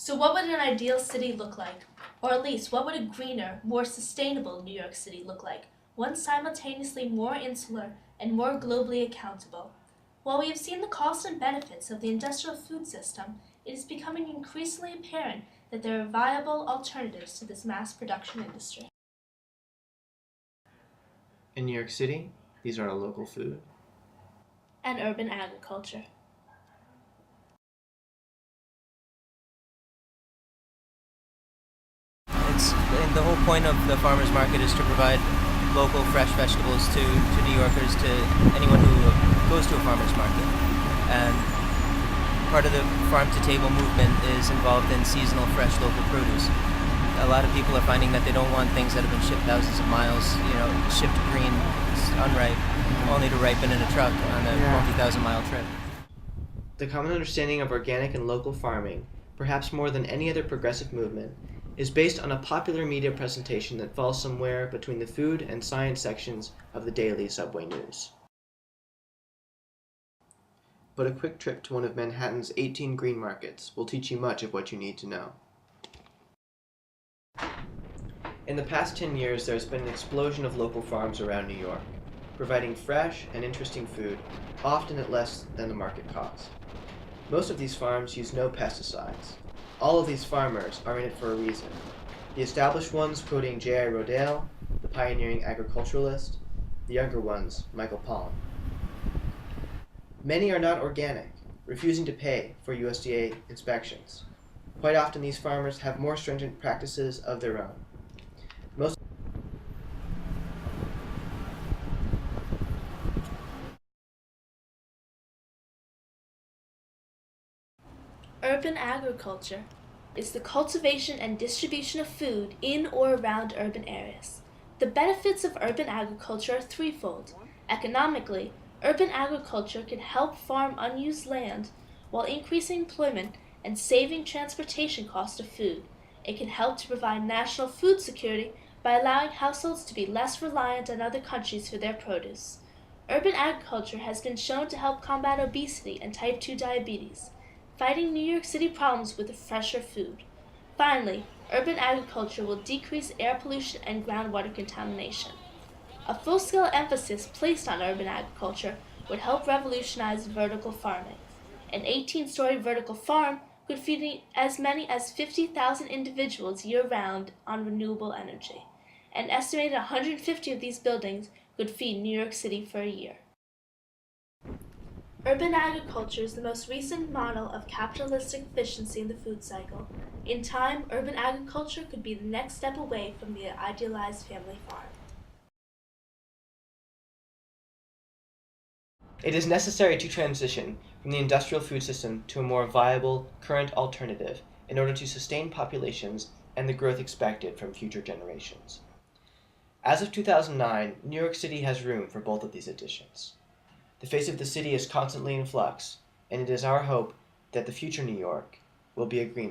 So what would an ideal city look like? Or at least, what would a greener, more sustainable New York City look like? One simultaneously more insular and more globally accountable. While we have seen the costs and benefits of the industrial food system, it is becoming increasingly apparent that there are viable alternatives to this mass production industry. In New York City, these are our local food. And urban agriculture. And the whole point of the farmers market is to provide local fresh vegetables to New Yorkers, to anyone who goes to a farmers market. And part of the farm-to-table movement is involved in seasonal, fresh, local produce. A lot of people are finding that they don't want things that have been shipped thousands of miles, shipped green, unripe, only to ripen in a truck on a multi-thousand-mile trip. The common understanding of organic and local farming, perhaps more than any other progressive movement, is based on a popular media presentation that falls somewhere between the food and science sections of the daily subway news. But a quick trip to one of Manhattan's 18 green markets will teach you much of what you need to know. In the past 10 years, there has been an explosion of local farms around New York, providing fresh and interesting food, often at less than the market cost. Most of these farms use no pesticides. All of these farmers are in it for a reason. The established ones quoting J.I. Rodale, the pioneering agriculturalist, the younger ones, Michael Pollan. Many are not organic, refusing to pay for USDA inspections. Quite often these farmers have more stringent practices of their own. Urban agriculture is the cultivation and distribution of food in or around urban areas. The benefits of urban agriculture are threefold. Economically, urban agriculture can help farm unused land while increasing employment and saving transportation costs of food. It can help to provide national food security by allowing households to be less reliant on other countries for their produce. Urban agriculture has been shown to help combat obesity and type 2 diabetes, fighting New York City problems with fresher food. Finally, urban agriculture will decrease air pollution and groundwater contamination. A full-scale emphasis placed on urban agriculture would help revolutionize vertical farming. An 18-story vertical farm could feed as many as 50,000 individuals year-round on renewable energy. An estimated 150 of these buildings could feed New York City for a year. Urban agriculture is the most recent model of capitalistic efficiency in the food cycle. In time, urban agriculture could be the next step away from the idealized family farm. It is necessary to transition from the industrial food system to a more viable, current alternative in order to sustain populations and the growth expected from future generations. As of 2009, New York City has room for both of these additions. The face of the city is constantly in flux, and it is our hope that the future New York will be a greener